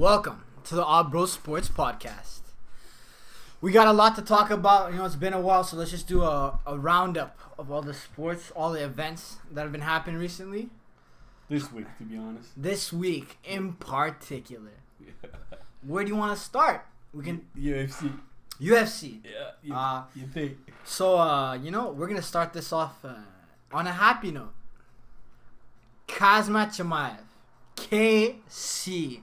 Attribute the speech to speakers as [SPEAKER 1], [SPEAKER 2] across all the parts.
[SPEAKER 1] Welcome to the Odd Bro Sports Podcast. We got a lot to talk about. It's been a while, so let's just do a roundup of all the sports, all the events that have been happening recently.
[SPEAKER 2] This week, to be honest.
[SPEAKER 1] This week, in particular. Where do you want to start? We can
[SPEAKER 2] UFC.
[SPEAKER 1] Yeah,
[SPEAKER 2] you think?
[SPEAKER 1] So, we're going to start this off on a happy note. Kazmat Chimaev, KC,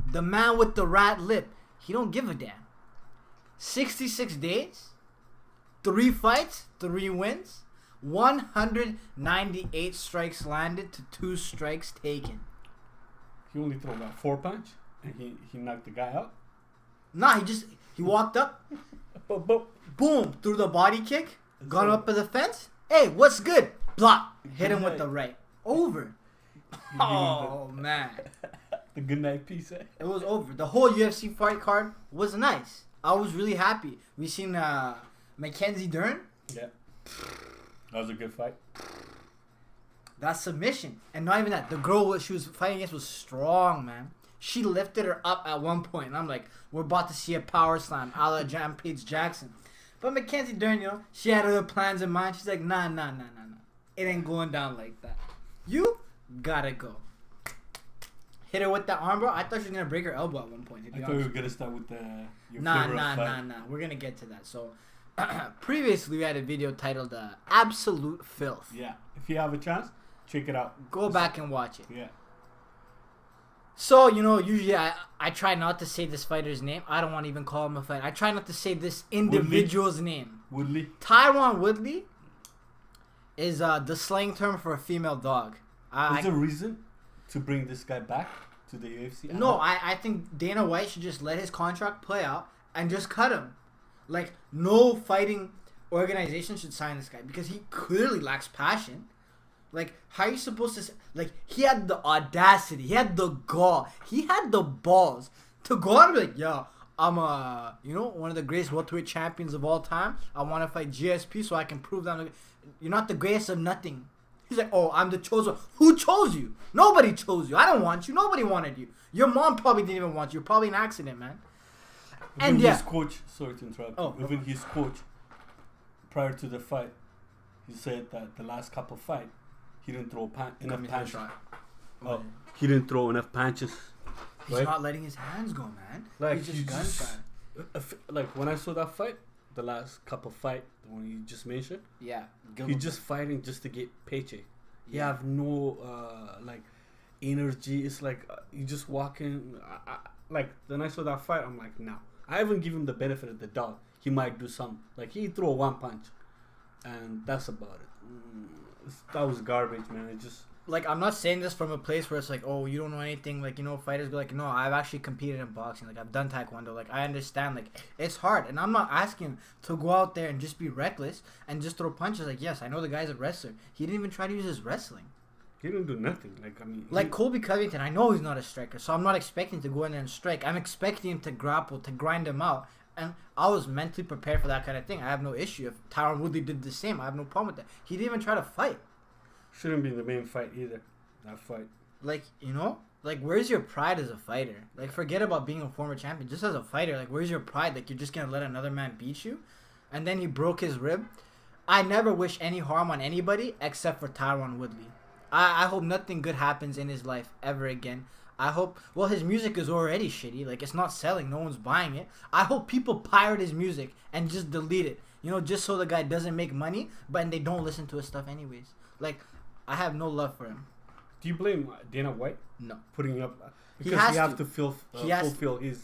[SPEAKER 1] the man with the rat lip, he don't give a damn. 66 days, 3 fights, 3 wins, 198 strikes landed to 2 strikes taken.
[SPEAKER 2] He only threw about 4 punch, and he knocked the guy out.
[SPEAKER 1] Nah, he walked up, boom, threw the body kick, got up to the fence. Hey, what's good? Block, hit him with the right. Over. Oh, man.
[SPEAKER 2] The good night piece, eh?
[SPEAKER 1] It was over. The whole UFC fight card was nice. I was really happy. We seen Mackenzie Dern.
[SPEAKER 2] Yeah. That was a good fight.
[SPEAKER 1] That submission. And not even that. The girl she was fighting against was strong, man. She lifted her up at one point. And I'm like, we're about to see a power slam a la Paige Jackson. But Mackenzie Dern, she had other plans in mind. She's like, nah. It ain't going down like that. You gotta go. Hit her with that armbar. I thought she was going to break her elbow at one point.
[SPEAKER 2] I thought we were going to start with your
[SPEAKER 1] Nah. We're going to get to that. So, previously we had a video titled Absolute Filth.
[SPEAKER 2] Yeah. If you have a chance, check it out.
[SPEAKER 1] Go back and watch it.
[SPEAKER 2] Yeah.
[SPEAKER 1] So, usually I try not to say this fighter's name. I don't want to even call him a fighter. I try not to say this individual's name.
[SPEAKER 2] Woodley.
[SPEAKER 1] Tyron Woodley is the slang term for a female dog.
[SPEAKER 2] Is there a reason to bring this guy back to the UFC?
[SPEAKER 1] No, I think Dana White should just let his contract play out and just cut him. Like, no fighting organization should sign this guy because he clearly lacks passion. Like, how are you supposed to... Like, he had the audacity. He had the gall. He had the balls to go out and be like, yo, I'm one of the greatest welterweight champions of all time. I want to fight GSP so I can prove that you're not the greatest of nothing. He's like, oh, I'm the chosen one. Who chose you? Nobody chose you. I don't want you. Nobody wanted you. Your mom probably didn't even want you. You're probably an accident, man.
[SPEAKER 2] Even his coach, sorry to interrupt. Even his coach, prior to the fight, he said that the last couple fight, he didn't throw enough punches. Oh, he didn't throw enough punches.
[SPEAKER 1] He's not letting his hands go, man.
[SPEAKER 2] Like,
[SPEAKER 1] he's just gun-shy.
[SPEAKER 2] Like, when I saw that fight, the last couple fight, the one you just mentioned.
[SPEAKER 1] Yeah.
[SPEAKER 2] He's just fighting just to get paycheck. He have no, energy. It's like, you just walking. Like, when I saw that fight, I'm like, nah. I haven't given him the benefit of the doubt. He might do something. Like, he threw 1 punch. And that's about it. That was garbage, man. It just...
[SPEAKER 1] Like, I'm not saying this from a place where it's like, oh, you don't know anything. Like, fighters go like, no, I've actually competed in boxing. Like, I've done taekwondo. Like, I understand. Like, it's hard. And I'm not asking him to go out there and just be reckless and just throw punches. Like, yes, I know the guy's a wrestler. He didn't even try to use his wrestling.
[SPEAKER 2] He didn't do nothing.
[SPEAKER 1] Like, Colby Covington, I know he's not a striker. So I'm not expecting to go in there and strike. I'm expecting him to grapple, to grind him out. And I was mentally prepared for that kind of thing. I have no issue. If Tyron Woodley did the same, I have no problem with that. He didn't even try to fight.
[SPEAKER 2] Shouldn't be the main fight either. That fight.
[SPEAKER 1] Like, like, where's your pride as a fighter? Like, forget about being a former champion. Just as a fighter, like, where's your pride? Like, you're just going to let another man beat you? And then he broke his rib. I never wish any harm on anybody except for Tyron Woodley. I hope nothing good happens in his life ever again. I hope... Well, his music is already shitty. Like, it's not selling. No one's buying it. I hope people pirate his music and just delete it. Just so the guy doesn't make money, but they don't listen to his stuff anyways. Like, I have no love for him.
[SPEAKER 2] Do you blame Dana White?
[SPEAKER 1] No.
[SPEAKER 2] Putting up... Because he have to fulfill his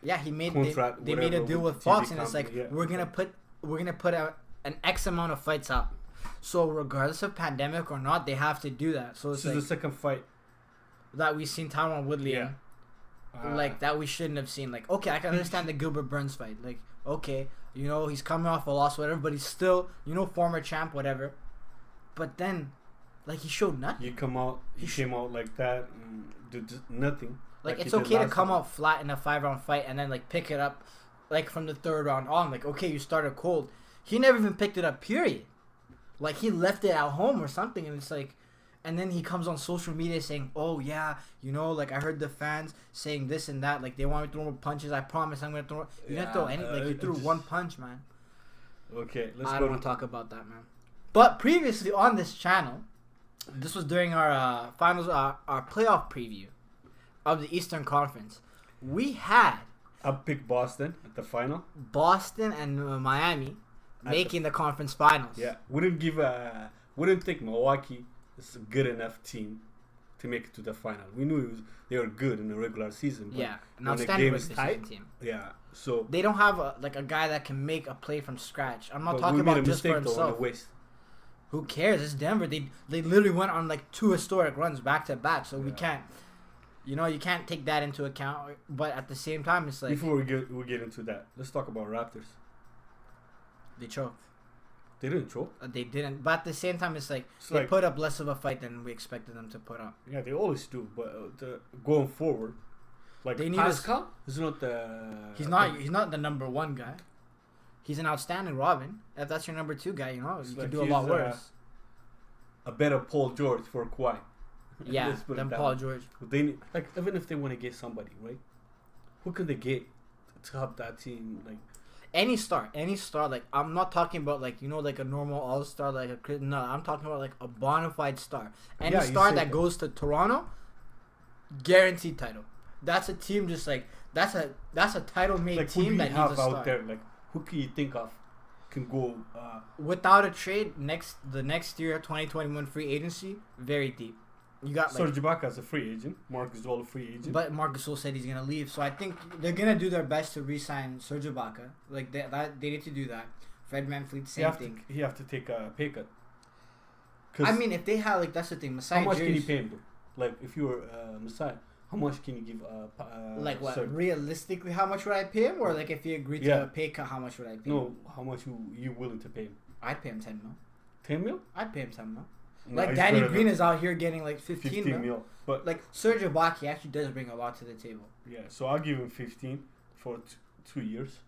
[SPEAKER 2] contract.
[SPEAKER 1] They made a deal with Fox, and it's like, we're gonna put out an X amount of fights out. So regardless of pandemic or not, they have to do that. So it's
[SPEAKER 2] this is the second fight
[SPEAKER 1] that we've seen Tyron Woodley in. Like, that we shouldn't have seen. Like, okay, I can understand the Gilbert Burns fight. Like, okay, he's coming off a loss, whatever, but he's still, former champ, whatever. But then, like, he showed nothing.
[SPEAKER 2] He came out like that and did nothing.
[SPEAKER 1] Like it's okay to come out flat in a 5-round fight and then, like, pick it up, like, from the 3rd round on. Like, okay, you started cold. He never even picked it up, period. Like, he left it at home or something, and it's like, And then he comes on social media saying, "Oh yeah, you know, like I heard the fans saying this and that, like they want me to throw more punches. I promise I'm gonna throw." You didn't throw any. Like you threw one punch, man.
[SPEAKER 2] Okay,
[SPEAKER 1] I don't want to talk about that, man. But previously on this channel, this was during our finals, our playoff preview of the Eastern Conference. We had
[SPEAKER 2] I picked Boston at the final.
[SPEAKER 1] Boston and Miami making the conference finals.
[SPEAKER 2] Yeah, wouldn't think Milwaukee is a good enough team to make it to the final. We knew they were good in the regular season. But
[SPEAKER 1] Yeah, an
[SPEAKER 2] when the
[SPEAKER 1] outstanding
[SPEAKER 2] game
[SPEAKER 1] regular
[SPEAKER 2] is
[SPEAKER 1] season
[SPEAKER 2] tight,
[SPEAKER 1] team.
[SPEAKER 2] yeah. So
[SPEAKER 1] They don't have a guy that can make a play from scratch. I'm not
[SPEAKER 2] but
[SPEAKER 1] talking
[SPEAKER 2] we made
[SPEAKER 1] about
[SPEAKER 2] a
[SPEAKER 1] just for
[SPEAKER 2] mistake though in
[SPEAKER 1] himself.
[SPEAKER 2] the West.
[SPEAKER 1] Who cares? It's Denver. They literally went on like 2 historic runs back to back. So we
[SPEAKER 2] Yeah.
[SPEAKER 1] can't, you can't take that into account. But at the same time, it's like
[SPEAKER 2] Before we get into that, let's talk about Raptors.
[SPEAKER 1] they choked.
[SPEAKER 2] They didn't choke.
[SPEAKER 1] They didn't. But at the same time, it's like
[SPEAKER 2] It's
[SPEAKER 1] they
[SPEAKER 2] like-
[SPEAKER 1] put up less of a fight than we expected them to put up.
[SPEAKER 2] Yeah, they always do. But going forward, like
[SPEAKER 1] They need
[SPEAKER 2] Pascal is not the.
[SPEAKER 1] He's not the number 1 guy. He's an outstanding Robin. If that's your number 2 guy, you
[SPEAKER 2] It's
[SPEAKER 1] can
[SPEAKER 2] like
[SPEAKER 1] do a lot
[SPEAKER 2] he's,
[SPEAKER 1] worse.
[SPEAKER 2] A better Paul George for Kawhi.
[SPEAKER 1] Yeah,
[SPEAKER 2] Let's put it
[SPEAKER 1] than
[SPEAKER 2] that
[SPEAKER 1] Paul
[SPEAKER 2] way.
[SPEAKER 1] George.
[SPEAKER 2] They need, like even if they want to get somebody, right? Who can they get to help that team? Like
[SPEAKER 1] Any star. Like I'm not talking about like like a normal all star like no. I'm talking about like a bona fide star. Any
[SPEAKER 2] Yeah, you
[SPEAKER 1] star
[SPEAKER 2] say
[SPEAKER 1] that
[SPEAKER 2] that.
[SPEAKER 1] goes to Toronto, guaranteed title. That's a team just like that's a title made
[SPEAKER 2] who do
[SPEAKER 1] team
[SPEAKER 2] you
[SPEAKER 1] that
[SPEAKER 2] have
[SPEAKER 1] needs a star.
[SPEAKER 2] out there? Like who can you think of can go?
[SPEAKER 1] Without a trade, the next year 2021 free agency very deep. You got like,
[SPEAKER 2] Serge Ibaka as a free agent. Marc Gasol a free agent.
[SPEAKER 1] but Marc Gasol said he's gonna leave, so I think they're gonna do their best to re-sign Serge Ibaka. Like they need to do that. Fred VanVleet, same thing.
[SPEAKER 2] He have to take a pay cut.
[SPEAKER 1] I mean, if they have like that's the thing. Masai
[SPEAKER 2] how much can you
[SPEAKER 1] Ujiri-
[SPEAKER 2] pay him though? Like if you were Masai, how much can you give?
[SPEAKER 1] Like what?
[SPEAKER 2] Serge?
[SPEAKER 1] Realistically, how much would I pay him? Or like if he agreed to
[SPEAKER 2] Yeah.
[SPEAKER 1] a pay cut, how much would I pay him?
[SPEAKER 2] No, how much you willing to pay him?
[SPEAKER 1] I'd pay him 10 mil.
[SPEAKER 2] 10 mil?
[SPEAKER 1] I'd pay him 10 mil.
[SPEAKER 2] No,
[SPEAKER 1] Like
[SPEAKER 2] he's
[SPEAKER 1] Danny
[SPEAKER 2] better
[SPEAKER 1] Green
[SPEAKER 2] than
[SPEAKER 1] is out here getting like 15 mil.
[SPEAKER 2] mil. But
[SPEAKER 1] Like Serge Ibaka actually does bring a lot to the table.
[SPEAKER 2] yeah, so I'll give him 15 for 2 years.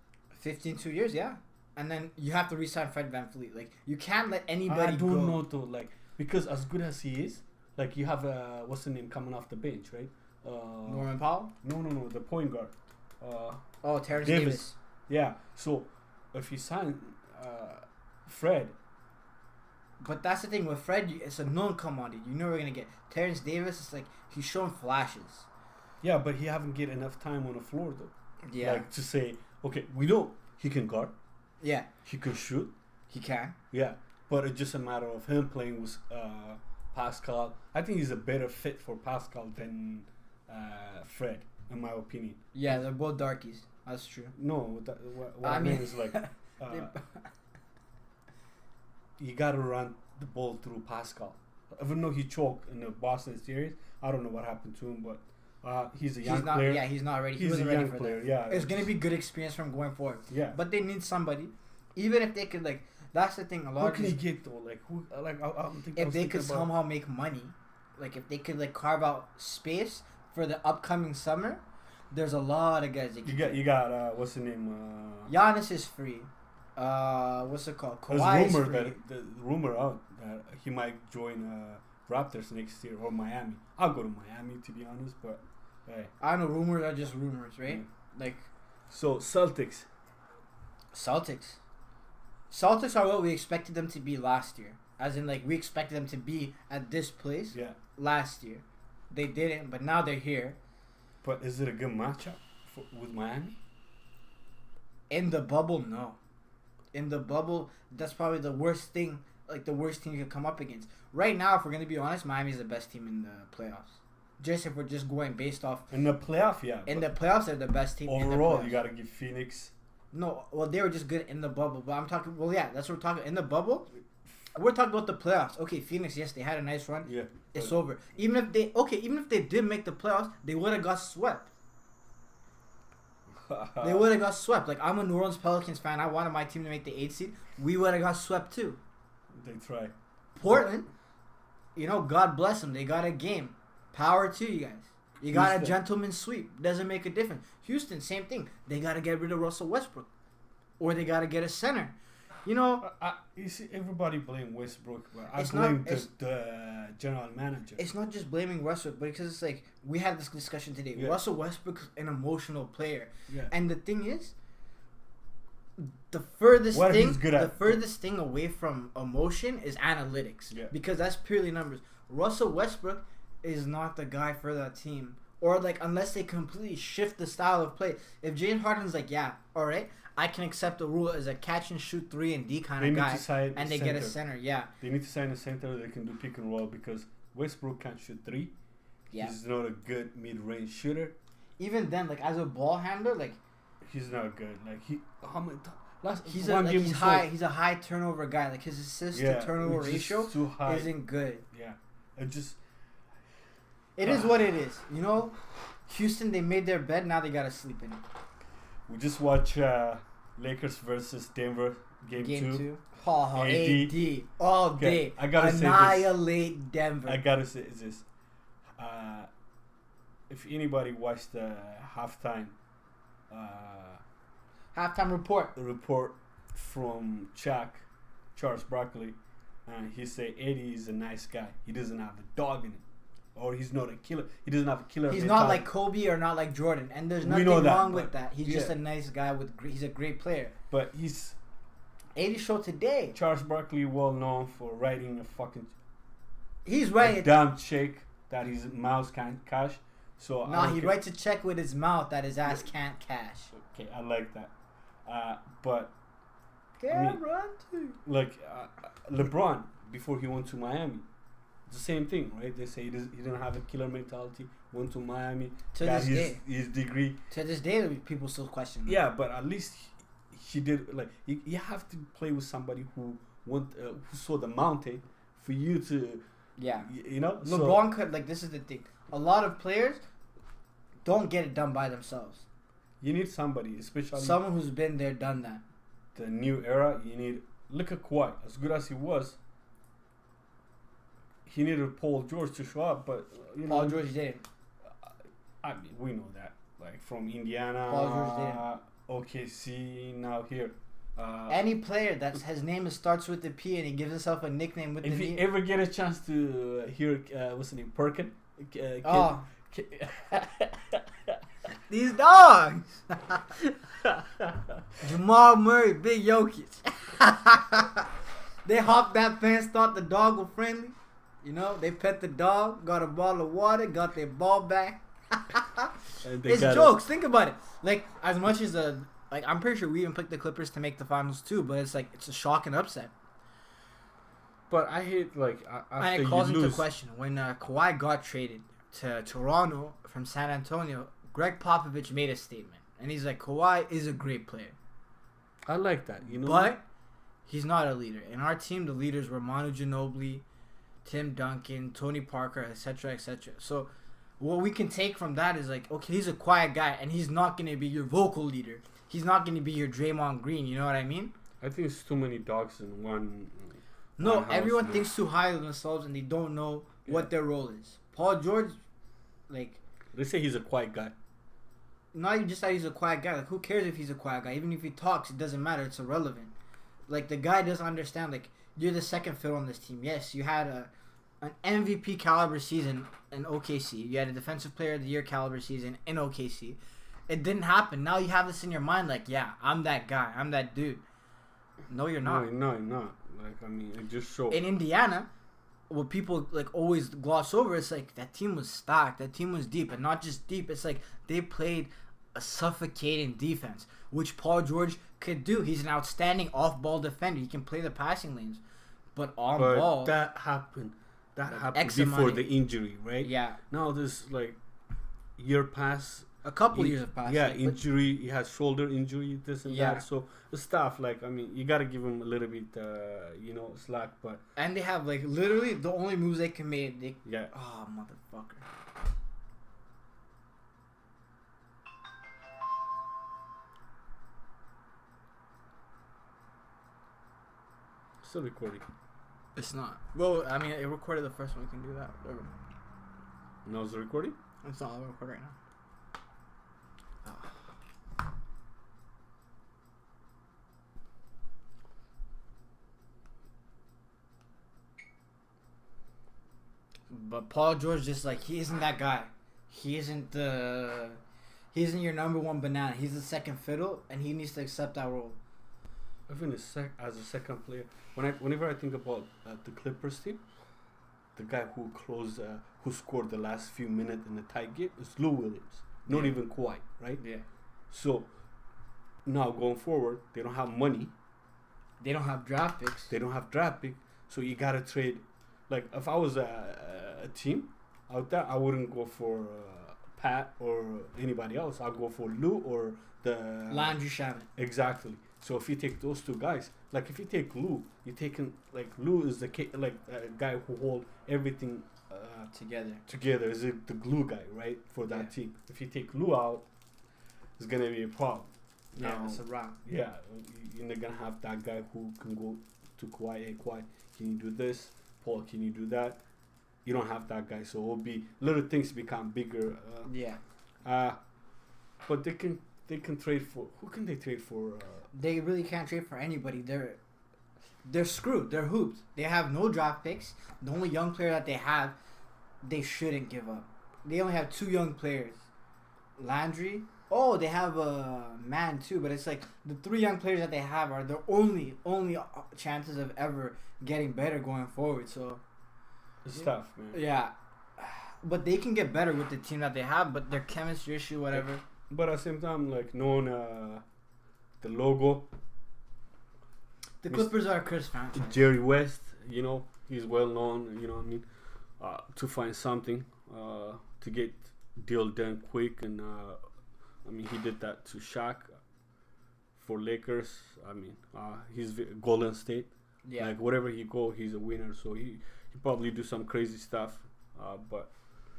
[SPEAKER 1] 15 2 years, yeah. And then you have to re-sign Fred VanVleet. Like you can't let anybody
[SPEAKER 2] I
[SPEAKER 1] go.
[SPEAKER 2] don't know though, like because as good as he is, like you have what's the name coming off the bench, right?
[SPEAKER 1] Norman Powell.
[SPEAKER 2] No, the point guard.
[SPEAKER 1] Oh, Terrence
[SPEAKER 2] Davis.
[SPEAKER 1] Davis.
[SPEAKER 2] Yeah. So if you sign Fred,
[SPEAKER 1] But that's the thing with Fred. It's a known commodity. You know we're gonna get Terrence Davis. It's like he's showing flashes.
[SPEAKER 2] yeah, but he haven't get enough time on the floor though.
[SPEAKER 1] Yeah.
[SPEAKER 2] Like to say, okay, we know he can guard,
[SPEAKER 1] Yeah.
[SPEAKER 2] he can shoot,
[SPEAKER 1] He can.
[SPEAKER 2] yeah, but it's just a matter of him playing with Pascal. I think he's a better fit for Pascal than Fred, in my opinion.
[SPEAKER 1] Yeah, they're both darkies. That's true.
[SPEAKER 2] No, what I mean is like, you gotta run the ball through Pascal. Even though he choked in the Boston series, I don't know what happened to him, but he's a young
[SPEAKER 1] He's not.
[SPEAKER 2] player.
[SPEAKER 1] Yeah, he's not ready. He
[SPEAKER 2] He's a
[SPEAKER 1] wasn't ready
[SPEAKER 2] young
[SPEAKER 1] for
[SPEAKER 2] player.
[SPEAKER 1] that.
[SPEAKER 2] Yeah,
[SPEAKER 1] It's gonna be good experience from going forward.
[SPEAKER 2] yeah.
[SPEAKER 1] But they need somebody, even if they could like. That's the thing. A lot
[SPEAKER 2] Who
[SPEAKER 1] of
[SPEAKER 2] can he
[SPEAKER 1] these,
[SPEAKER 2] get though? Like who? Like I don't think. I
[SPEAKER 1] if
[SPEAKER 2] was
[SPEAKER 1] they
[SPEAKER 2] thinking
[SPEAKER 1] could
[SPEAKER 2] about-
[SPEAKER 1] somehow make money, like if they could like carve out space for the upcoming summer, there's a lot of guys. That
[SPEAKER 2] You got what's the name?
[SPEAKER 1] Giannis is free. What's it called?
[SPEAKER 2] There's
[SPEAKER 1] Kawhi is
[SPEAKER 2] rumor
[SPEAKER 1] free.
[SPEAKER 2] that the rumor out that he might join Raptors next year or Miami. I'll go to Miami to be honest, but hey.
[SPEAKER 1] I know rumors are just rumors, right?
[SPEAKER 2] Yeah.
[SPEAKER 1] Like
[SPEAKER 2] So Celtics.
[SPEAKER 1] Celtics are what we expected them to be last year. As in, like, we expected them to be at this place
[SPEAKER 2] Yeah,
[SPEAKER 1] last year. They didn't, but now they're here.
[SPEAKER 2] but is it a good matchup with Miami?
[SPEAKER 1] In the bubble, no. In the bubble, that's probably the worst thing, like, the worst team you could come up against. Right now, if we're going to be honest, Miami's the best team in the playoffs. Just if we're just going based off.
[SPEAKER 2] In the playoff, yeah.
[SPEAKER 1] In
[SPEAKER 2] but
[SPEAKER 1] the playoffs, they're the best team.
[SPEAKER 2] overall,
[SPEAKER 1] in the
[SPEAKER 2] you
[SPEAKER 1] playoffs.
[SPEAKER 2] gotta give Phoenix.
[SPEAKER 1] No, well, they were just good in the bubble. But I'm talking, well, yeah, that's what we're talking. In the bubble, we're talking about the playoffs. Okay, Phoenix, yes, they had a nice run.
[SPEAKER 2] Yeah,
[SPEAKER 1] It's
[SPEAKER 2] but-
[SPEAKER 1] over. Even if they did make the playoffs, they would have got swept. They would have got swept. Like, I'm a New Orleans Pelicans fan. I wanted my team to make the 8th seed. We would have got swept too.
[SPEAKER 2] They try.
[SPEAKER 1] Portland, God bless them. They got a game. Power to you guys. You got a
[SPEAKER 2] Houston.
[SPEAKER 1] gentleman's sweep. Doesn't make a difference. Houston, same thing. They got to get rid of Russell Westbrook. Or they got to get a center. You know,
[SPEAKER 2] You see, everybody blame Westbrook, but I
[SPEAKER 1] It's
[SPEAKER 2] blame
[SPEAKER 1] not-
[SPEAKER 2] the general manager.
[SPEAKER 1] it's not just blaming Westbrook, because it's like we had this discussion today.
[SPEAKER 2] Yeah.
[SPEAKER 1] Russell Westbrook's an emotional player,
[SPEAKER 2] Yeah.
[SPEAKER 1] and the thing is, the furthest
[SPEAKER 2] What
[SPEAKER 1] thing,
[SPEAKER 2] he's good at.
[SPEAKER 1] away from emotion is analytics,
[SPEAKER 2] Yeah.
[SPEAKER 1] because that's purely numbers. Russell Westbrook is not the guy for that team, or like unless they completely shift the style of play. If James Harden's like, yeah, all right, I can accept the rule as a catch and shoot 3 and D kind
[SPEAKER 2] They
[SPEAKER 1] of
[SPEAKER 2] need
[SPEAKER 1] guy,
[SPEAKER 2] to sign
[SPEAKER 1] and they get a center, yeah,
[SPEAKER 2] They need to sign a center that can do pick and roll because Westbrook can't shoot 3.
[SPEAKER 1] yeah.
[SPEAKER 2] He's not a good mid-range shooter.
[SPEAKER 1] Even then, like as a ball handler, like
[SPEAKER 2] He's not good. Like how many last
[SPEAKER 1] he's
[SPEAKER 2] one game was so-
[SPEAKER 1] he's a high turnover guy. Like his assist
[SPEAKER 2] Yeah,
[SPEAKER 1] to turnover
[SPEAKER 2] it's just
[SPEAKER 1] ratio
[SPEAKER 2] too high.
[SPEAKER 1] isn't good.
[SPEAKER 2] Yeah, it just
[SPEAKER 1] It is what it is. You know, Houston, they made their bed. Now they gotta sleep in it.
[SPEAKER 2] we just watch Lakers versus Denver game 2.
[SPEAKER 1] Oh,
[SPEAKER 2] AD.
[SPEAKER 1] AD all
[SPEAKER 2] Okay,
[SPEAKER 1] day.
[SPEAKER 2] I gotta say this.
[SPEAKER 1] Annihilate Denver.
[SPEAKER 2] I gotta say this. If anybody watched the halftime
[SPEAKER 1] Halftime report.
[SPEAKER 2] report from Charles Barkley, he said Eddie is a nice guy. He doesn't have a dog in him, or he's not a killer. He doesn't have a killer.
[SPEAKER 1] He's
[SPEAKER 2] mentality.
[SPEAKER 1] not like Kobe or not like Jordan, and there's
[SPEAKER 2] We
[SPEAKER 1] nothing
[SPEAKER 2] know that,
[SPEAKER 1] wrong
[SPEAKER 2] but
[SPEAKER 1] with that. He's just a nice guy he's a great player.
[SPEAKER 2] But he's
[SPEAKER 1] AD showed today.
[SPEAKER 2] Charles Barkley, well known for writing a fucking
[SPEAKER 1] He's
[SPEAKER 2] a
[SPEAKER 1] right.
[SPEAKER 2] damn check that his mouth can't cash. So
[SPEAKER 1] No, he writes a check with his mouth that his ass can't cash.
[SPEAKER 2] Okay, I like that. But
[SPEAKER 1] Guarantee.
[SPEAKER 2] like LeBron before he went to Miami, it's the same thing, right? They say he didn't have a killer mentality. Went to Miami,
[SPEAKER 1] To
[SPEAKER 2] got
[SPEAKER 1] this day.
[SPEAKER 2] his degree.
[SPEAKER 1] To this day, people still question.
[SPEAKER 2] Yeah, but at least he did. Like you have to play with somebody who who saw the mountain for you to.
[SPEAKER 1] Yeah.
[SPEAKER 2] You know,
[SPEAKER 1] LeBron could, like, this is the thing. A lot of players don't get it done by themselves.
[SPEAKER 2] You need somebody, especially
[SPEAKER 1] Someone who's been there, done that.
[SPEAKER 2] the new era. You need look at Kawhi. As good as he was, he needed Paul George to show up. But you know,
[SPEAKER 1] Paul George didn't.
[SPEAKER 2] I mean, we know that. Like from Indiana,
[SPEAKER 1] Paul George
[SPEAKER 2] OKC, now here.
[SPEAKER 1] Any player that his name starts with the P and he gives himself a nickname with
[SPEAKER 2] If
[SPEAKER 1] the
[SPEAKER 2] you
[SPEAKER 1] name.
[SPEAKER 2] ever get a chance to hear, what's the name, Perkin?
[SPEAKER 1] Oh. These dogs. Jamal Murray, big Jokic. They hopped that fence, thought the dog was friendly. You know, they pet the dog, got a bottle of water, got their ball back. It's jokes. Think about it. Like, as much as I'm pretty sure we even picked the Clippers to make the finals too, but it's like, it's a shock and upset.
[SPEAKER 2] But I hate, like, after
[SPEAKER 1] And it
[SPEAKER 2] you
[SPEAKER 1] calls into
[SPEAKER 2] lose.
[SPEAKER 1] question when Kawhi got traded to Toronto from San Antonio. Greg Popovich made a statement, and he's like, Kawhi is a great player,
[SPEAKER 2] I like that, you know.
[SPEAKER 1] but he's not a leader. In our team, the leaders were Manu Ginobili, Tim Duncan, Tony Parker, etc., etc. So what we can take from that is like, okay, he's a quiet guy, and he's not going to be your vocal leader. He's not going to be your Draymond Green. You know what I mean?
[SPEAKER 2] I think it's too many dogs in one.
[SPEAKER 1] No,
[SPEAKER 2] one house,
[SPEAKER 1] everyone
[SPEAKER 2] man.
[SPEAKER 1] thinks too high of themselves, and they don't know what their role is. Paul George, like,
[SPEAKER 2] They say he's a quiet guy.
[SPEAKER 1] not even just that he's a quiet guy. Like, who cares if he's a quiet guy? Even if he talks, it doesn't matter. It's irrelevant. Like, the guy doesn't understand. Like, you're the second fiddle on this team. Yes, you had an MVP caliber season in OKC. You had a Defensive Player of the Year caliber season in OKC. It didn't happen. Now you have this in your mind. Like, yeah, I'm that guy. I'm that dude. No, you're not.
[SPEAKER 2] No, you're not. Like, I mean, it just shows.
[SPEAKER 1] In Indiana, what people like always gloss over, it's like that team was stacked, that team was deep, and not just deep. It's like they played a suffocating defense, which Paul George could do. He's an outstanding off-ball defender. He can play the passing lanes, but on ball,
[SPEAKER 2] that happened. That happened
[SPEAKER 1] X
[SPEAKER 2] before
[SPEAKER 1] amount.
[SPEAKER 2] the injury, right?
[SPEAKER 1] yeah,
[SPEAKER 2] Now this like year pass.
[SPEAKER 1] a couple years have passed.
[SPEAKER 2] Yeah,
[SPEAKER 1] like, but
[SPEAKER 2] injury. He has shoulder injury, this and
[SPEAKER 1] Yeah.
[SPEAKER 2] that. So the stuff, like, I mean, you gotta give him a little bit, slack. But
[SPEAKER 1] and they have like literally the only moves they can make. They
[SPEAKER 2] yeah,
[SPEAKER 1] oh motherfucker.
[SPEAKER 2] still recording.
[SPEAKER 1] It's not. Well, I mean, it recorded the first one. We can do that. Whatever.
[SPEAKER 2] No, it's recording.
[SPEAKER 1] It's not recording right now. But Paul George just like he isn't that guy. He isn't your number one banana. He's the second fiddle, and he needs to accept that role.
[SPEAKER 2] Even as a second player, whenever I think about the Clippers team, the guy who scored the last few minutes in the tight game is Lou Williams, not even Kawhi, right?
[SPEAKER 1] Yeah.
[SPEAKER 2] So now going forward, they don't have money.
[SPEAKER 1] They don't have draft picks.
[SPEAKER 2] So you gotta trade. Like if I was a team out there, I wouldn't go for Pat or anybody else. I'd go for Lou or the
[SPEAKER 1] Landry Shaman.
[SPEAKER 2] Exactly. So if you take those two guys, like if you take Lou, you're taking like Lou is the guy who hold everything together. Is it the glue guy, right, for that team? If you take Lou out, it's gonna be a problem.
[SPEAKER 1] Yeah, it's a wrap.
[SPEAKER 2] Yeah, you're not gonna have that guy who can go to Kawhi. Hey, Kawhi, can you do this? Paul, can you do that? You don't have that guy, so it'll be little things become bigger. But they can trade for who can they trade for?
[SPEAKER 1] They really can't trade for anybody. They're screwed. They're hooped. They have no draft picks. The only young player that they have, they shouldn't give up. They only have 2 young players. Landry. Oh, they have a man too, but it's like the 3 young players that they have are their only chances of ever getting better going forward. So
[SPEAKER 2] it's tough, man.
[SPEAKER 1] Yeah, but they can get better with the team that they have. But their chemistry issue, whatever.
[SPEAKER 2] But at the same time, like knowing the logo.
[SPEAKER 1] The Clippers are a cursed franchise.
[SPEAKER 2] Jerry West, he's well known. You know what I mean? To find something to get deal done quick, and he did that to Shaq for Lakers. He's Golden State.
[SPEAKER 1] Yeah.
[SPEAKER 2] Like wherever he go, he's a winner. So he probably do some crazy stuff. But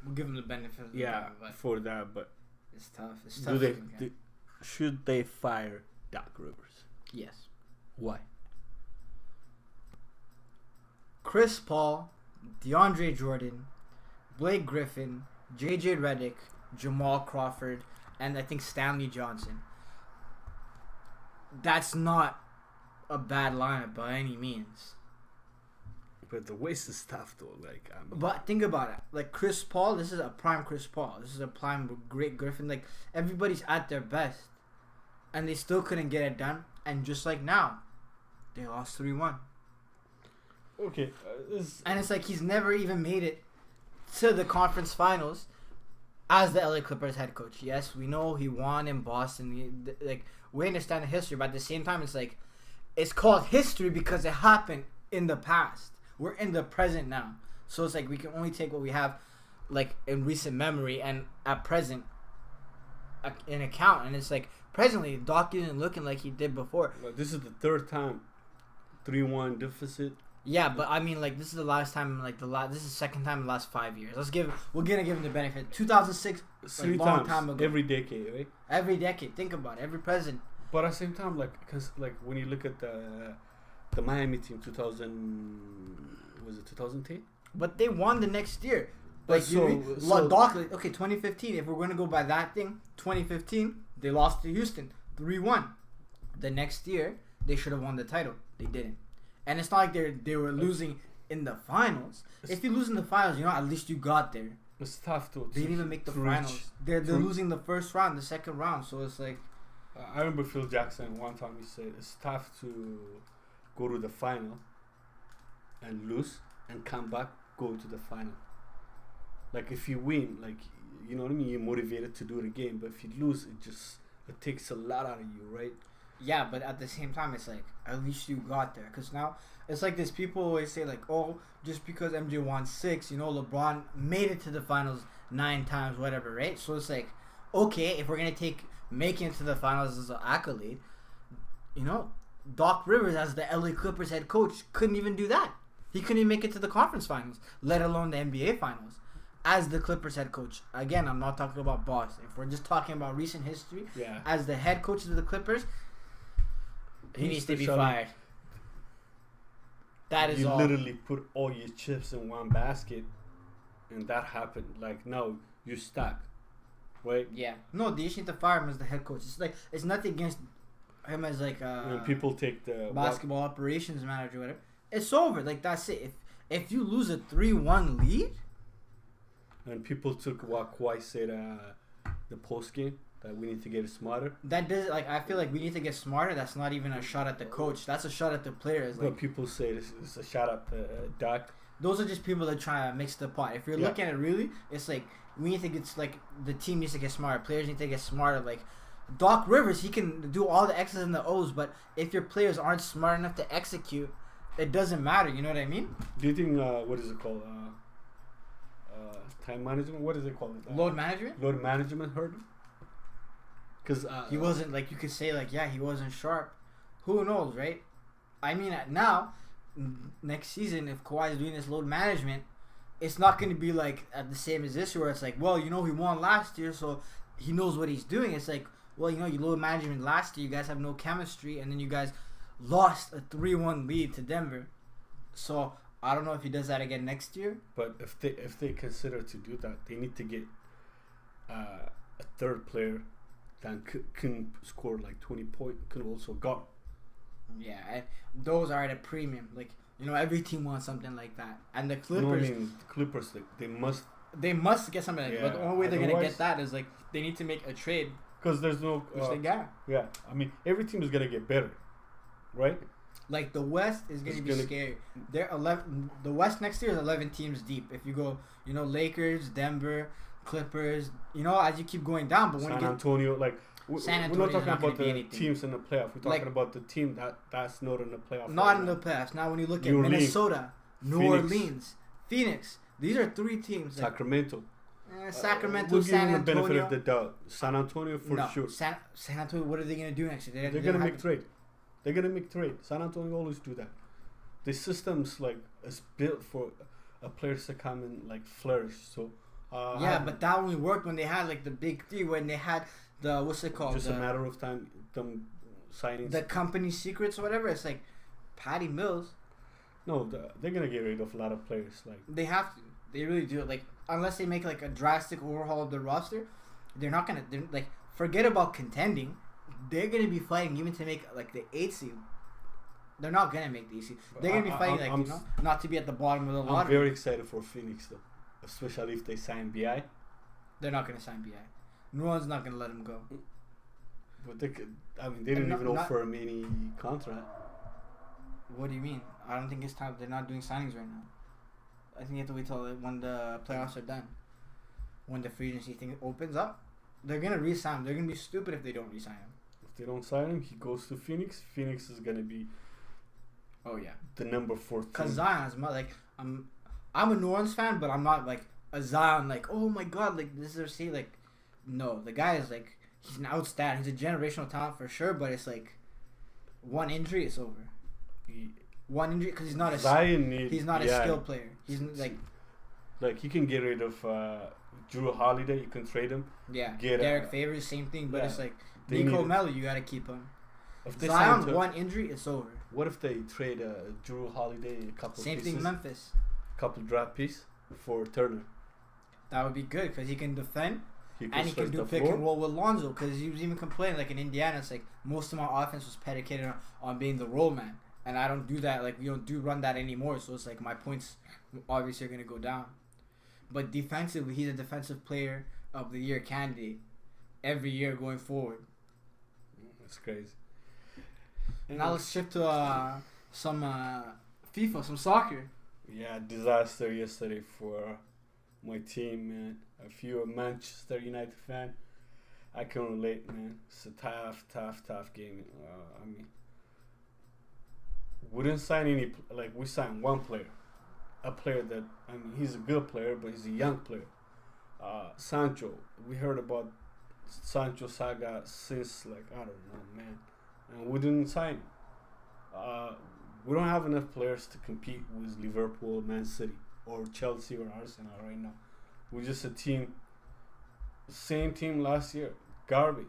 [SPEAKER 1] we'll give him the benefit.
[SPEAKER 2] For that, but
[SPEAKER 1] it's tough. It's tough.
[SPEAKER 2] Should they fire Doc Rivers?
[SPEAKER 1] Yes.
[SPEAKER 2] Why?
[SPEAKER 1] Chris Paul, DeAndre Jordan, Blake Griffin, JJ Redick, Jamal Crawford, and I think Stanley Johnson. That's not a bad lineup by any means.
[SPEAKER 2] But the waste is tough though.
[SPEAKER 1] But think about it. Like Chris Paul, this is a prime Chris Paul. This is a prime great Griffin. Like everybody's at their best, and they still couldn't get it done. And just like now, they lost 3-1.
[SPEAKER 2] Okay.
[SPEAKER 1] And it's like he's never even made it to the conference finals as the LA Clippers head coach. Yes, we know he won in Boston. We understand the history, but at the same time, it's like it's called history because it happened in the past. We're in the present now, so it's like we can only take what we have, like in recent memory and at present in account. And it's like presently, Doc isn't looking like he did before.
[SPEAKER 2] Well, this is the 3rd time, 3-1 deficit.
[SPEAKER 1] Yeah, but this is the last time. This is the 2nd time in the last 5 years. We're gonna give him the benefit. 2006,
[SPEAKER 2] 3
[SPEAKER 1] long
[SPEAKER 2] times
[SPEAKER 1] time ago.
[SPEAKER 2] Every decade, right?
[SPEAKER 1] Every decade. Think about it. Every president.
[SPEAKER 2] But at the same time, because when you look at the Miami team, 2010?
[SPEAKER 1] But they won the next year.
[SPEAKER 2] Doc,
[SPEAKER 1] 2015. If we're gonna go by that thing, 2015 they lost to Houston 3-1. The next year they should have won the title. They didn't. And it's not like they were losing in the finals. If you lose in the finals, at least you got there.
[SPEAKER 2] It's tough to.
[SPEAKER 1] They didn't even make the finals. They're losing the first round, the second round. So it's like.
[SPEAKER 2] I remember Phil Jackson one time he said it's tough to go to the final and lose and come back, go to the final. Like if you win, you know what I mean, you're motivated to do it again. But if you lose, it takes a lot out of you, right?
[SPEAKER 1] Yeah, but at the same time, it's like, at least you got there. Because now, it's like this, people always say, just because MJ won 6, LeBron made it to the finals 9 times, whatever, right? So it's like, okay, if we're going to take making it to the finals as an accolade, Doc Rivers, as the LA Clippers head coach, couldn't even do that. He couldn't even make it to the conference finals, let alone the NBA finals. As the Clippers head coach. Again, I'm not talking about Boston. If we're just talking about recent history, as the head coach of the Clippers, he needs to be fired. That is all.
[SPEAKER 2] You literally put all your chips in one basket, and that happened. No, you're stuck. Right?
[SPEAKER 1] Yeah. No, they just need to fire him as the head coach. It's nothing against him as
[SPEAKER 2] when people take the
[SPEAKER 1] basketball operations manager, whatever. It's over. That's it. If you lose a 3-1 lead,
[SPEAKER 2] And people took what Kawhi said the post game that we need to get smarter.
[SPEAKER 1] That does I feel like we need to get smarter. That's not even a shot at the coach. That's a shot at the players.
[SPEAKER 2] But people say this is a shot at Doc.
[SPEAKER 1] Those are just people that try to mix the pot. If you're looking at it really, it's like we need to get the team needs to get smarter. Players need to get smarter. Like Doc Rivers, he can do all the X's and the O's, but if your players aren't smart enough to execute, it doesn't matter. You know what I mean?
[SPEAKER 2] Do you think what is it called? Time management? What is it called?
[SPEAKER 1] Load management.
[SPEAKER 2] Load management hurt him. Because
[SPEAKER 1] he wasn't you could say he wasn't sharp. Who knows, right? I mean, now next season, if Kawhi is doing this load management, it's not going to be the same as this, where it's he won last year, so he knows what he's doing. It's you load management last year, you guys have no chemistry, and then you guys lost a 3-1 lead to Denver. So I don't know if he does that again next year.
[SPEAKER 2] But if they consider to do that, they need to get a third player that can score 20 points, can also guard.
[SPEAKER 1] Yeah, and those are at a premium. Every team wants something like that. And the Clippers...
[SPEAKER 2] the Clippers, they must...
[SPEAKER 1] They must get something like that. But the only way they're going to get that is, they need to make a trade.
[SPEAKER 2] Because there's no...
[SPEAKER 1] which they got.
[SPEAKER 2] Yeah, I mean, every team is going to get better, right?
[SPEAKER 1] The West is going to be scary. They're 11... The West next year is 11 teams deep. If you go, Lakers, Denver, Clippers, as you keep going down. But when
[SPEAKER 2] San Antonio,
[SPEAKER 1] San
[SPEAKER 2] we're not talking
[SPEAKER 1] not
[SPEAKER 2] about the
[SPEAKER 1] anything.
[SPEAKER 2] teams in the playoff. We're talking about the team that's not in the playoff.
[SPEAKER 1] Not in the playoffs. Now, when you look at Minnesota, New Orleans, Phoenix, these are three teams.
[SPEAKER 2] Sacramento.
[SPEAKER 1] Sacramento,
[SPEAKER 2] we'll
[SPEAKER 1] San
[SPEAKER 2] give them the
[SPEAKER 1] Antonio.
[SPEAKER 2] benefit of the doubt. San Antonio for sure.
[SPEAKER 1] San Antonio, what are they going to do next year?
[SPEAKER 2] They're going to make trade. They're going to make trade. San Antonio always do that. The system's is built for a players to come and flourish. So
[SPEAKER 1] but that only worked when they had the big three, when they had the what's it called?
[SPEAKER 2] Just a matter of time them signing
[SPEAKER 1] the company secrets or whatever. It's Patty Mills.
[SPEAKER 2] No, they're gonna get rid of a lot of players.
[SPEAKER 1] They have to. They really do. Unless they make a drastic overhaul of the roster, they're not gonna. They're forget about contending. They're gonna be fighting even to make the 8th seed. They're not gonna make the 8th seed. They're gonna be fighting not to be at the bottom of the lottery.
[SPEAKER 2] I'm very excited for Phoenix though, especially if they sign BI.
[SPEAKER 1] They're not gonna sign BI. New Orleans not gonna let him go.
[SPEAKER 2] But they could. I mean, they didn't even offer him any contract.
[SPEAKER 1] What do you mean? I don't think it's time. They're not doing signings right now. I think you have to wait till when the playoffs are done. When the free agency thing opens up, they're gonna re-sign him. They're gonna be stupid if they don't re-sign him.
[SPEAKER 2] If they don't sign him, he goes to Phoenix. Phoenix is gonna be.
[SPEAKER 1] Oh yeah.
[SPEAKER 2] The number 4 team.
[SPEAKER 1] Cause Zion's I'm a New Orleans fan, but I'm not a Zion oh my god this is their no, the guy is he's an outstanding. He's a generational talent for sure, but it's one injury, it's over. One injury because he's not a skill player. He's
[SPEAKER 2] he can get rid of Drew Holiday. You can trade him.
[SPEAKER 1] Yeah, Derek Favors, same thing. But it's
[SPEAKER 2] they
[SPEAKER 1] Nico Mello, you gotta keep him.
[SPEAKER 2] If
[SPEAKER 1] Zion one injury, it's over.
[SPEAKER 2] What if they trade Drew Holiday a couple?
[SPEAKER 1] Same
[SPEAKER 2] pieces,
[SPEAKER 1] thing, Memphis.
[SPEAKER 2] Couple draft pieces for Turner.
[SPEAKER 1] That would be good because he can defend. And he can do pick
[SPEAKER 2] floor.
[SPEAKER 1] and roll with Lonzo because he was even complaining in Indiana. It's most of my offense was predicated on being the roll man, and I don't do that. We don't run that anymore. So it's my points obviously are gonna go down. But defensively, he's a defensive player of the year candidate every year going forward.
[SPEAKER 2] That's crazy.
[SPEAKER 1] And now let's shift to some FIFA, some soccer.
[SPEAKER 2] Yeah, disaster yesterday for my team, man. If you're a Manchester United fan, I can relate, man. It's a tough game. I mean, we didn't sign any. We signed one player, a player that he's a good player, but he's a young player. Sancho. We heard about Sancho saga since I don't know, man, and we didn't sign him. We don't have enough players to compete with Liverpool, Man City, or Chelsea or Arsenal right now. We're just a team, same team last year, garbage.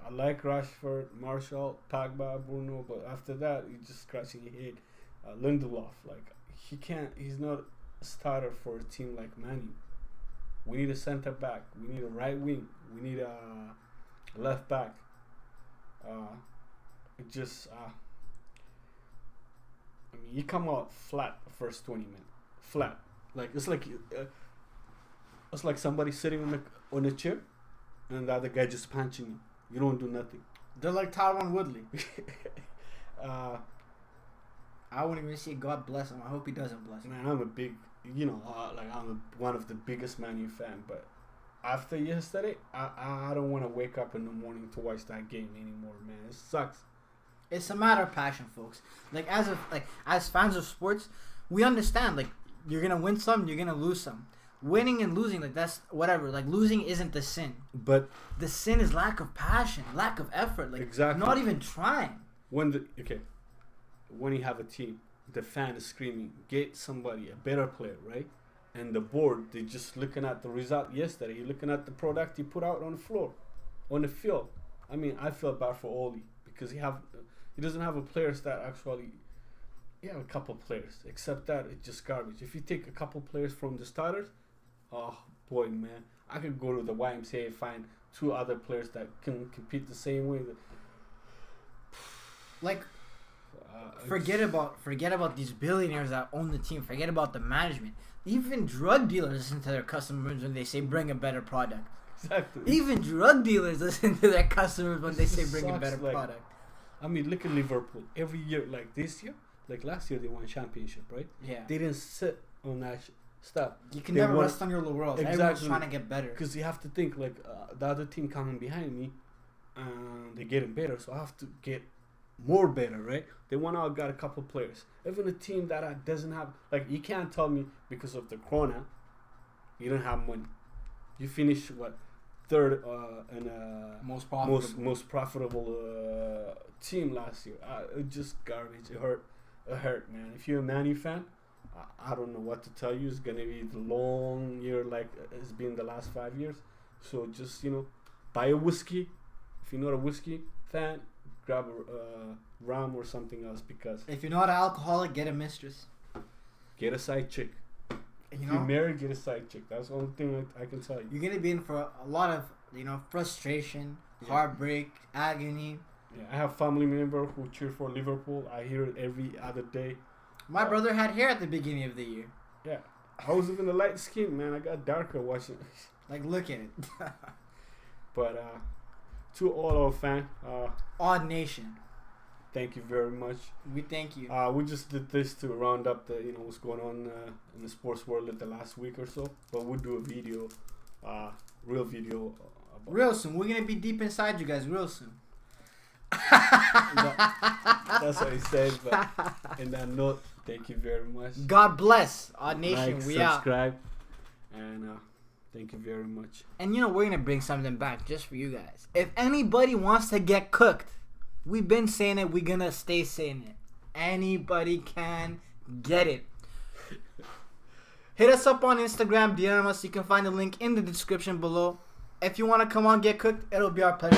[SPEAKER 2] I like Rashford, Martial, Pogba, Bruno, but after that, you're just scratching your head. Lindelof, he's not a starter for a team like Man U. We need a center back. We need a right wing. We need a left back. You come out flat the first 20 minutes. Flat. It's It's like somebody sitting on a chair, and the other guy just punching you. You don't do nothing.
[SPEAKER 1] They're like Tyron Woodley. I wouldn't even say God bless him. I hope he doesn't bless him.
[SPEAKER 2] Man, I'm a big, I'm one of the biggest Man U fan. But after yesterday, I don't want to wake up in the morning to watch that game anymore, man. It sucks.
[SPEAKER 1] It's a matter of passion, folks. As fans of sports, we understand. Like, you're gonna win some, you're gonna lose some. Winning and losing, like, that's whatever. Like, losing isn't the sin.
[SPEAKER 2] But
[SPEAKER 1] the sin is lack of passion, lack of effort. Like,
[SPEAKER 2] exactly.
[SPEAKER 1] Not even trying.
[SPEAKER 2] When you have a team, the fan is screaming, get somebody, a better player, right? And the board, they're just looking at the result yesterday. You're looking at the product you put out on the floor, on the field. I mean, I feel bad for Oli because he doesn't have a players that actually. He have a couple players, except that it's just garbage. If you take a couple players from the starters, oh boy, man, I could go to the YMCA and find 2 other players that can compete the same way.
[SPEAKER 1] Like, forget about these billionaires that own the team. Forget about the management. Even drug dealers listen to their customers when they say bring a better product.
[SPEAKER 2] Exactly.
[SPEAKER 1] Even drug dealers listen to their customers when they say bring a better product.
[SPEAKER 2] I mean, look at Liverpool. Every year, like this year, like last year, they won championship, right?
[SPEAKER 1] Yeah.
[SPEAKER 2] They didn't sit on that stuff.
[SPEAKER 1] You can never rest on your laurels.
[SPEAKER 2] Exactly.
[SPEAKER 1] Everyone's trying to get better.
[SPEAKER 2] Because you have to think, like, the other team coming behind me, they're getting better, so I have to get more better, right? They went out, got a couple players. Even a team that doesn't have, like, you can't tell me because of the corona, you don't have money. You finish third in
[SPEAKER 1] most
[SPEAKER 2] profitable team last year. It just garbage. It hurt, man. If you're a Man U fan, I don't know what to tell you. It's gonna be the long year like it's been the last 5 years. So just buy a whiskey. If you're not a whiskey fan, grab a rum or something else, because
[SPEAKER 1] if you're not an alcoholic, get a mistress.
[SPEAKER 2] Get a side chick. If you're married, get a side chick. That's the only thing I can tell you.
[SPEAKER 1] You're gonna be in for a lot of frustration, heartbreak, agony.
[SPEAKER 2] Yeah, I have family member who cheer for Liverpool. I hear it every other day.
[SPEAKER 1] My brother had hair at the beginning of the year.
[SPEAKER 2] Yeah, I was even a light skin, man. I got darker watching.
[SPEAKER 1] Like, look at it.
[SPEAKER 2] But to all our fans,
[SPEAKER 1] Odd Nation,
[SPEAKER 2] thank you very much.
[SPEAKER 1] We thank you.
[SPEAKER 2] We just did this to round up the what's going on in the sports world in the last week or so. But we'll do a video, real video.
[SPEAKER 1] Real soon. We're gonna be deep inside you guys real soon.
[SPEAKER 2] That's what he said. But in that note, thank you very much.
[SPEAKER 1] God bless Odd Nation.
[SPEAKER 2] Like,
[SPEAKER 1] we
[SPEAKER 2] subscribe, and thank you very much.
[SPEAKER 1] And we're gonna bring something back just for you guys. If anybody wants to get cooked, we've been saying it. We're gonna stay saying it. Anybody can get it. Hit us up on Instagram, DM us. You can find the link in the description below. If you want to come on, get cooked, it'll be our pleasure.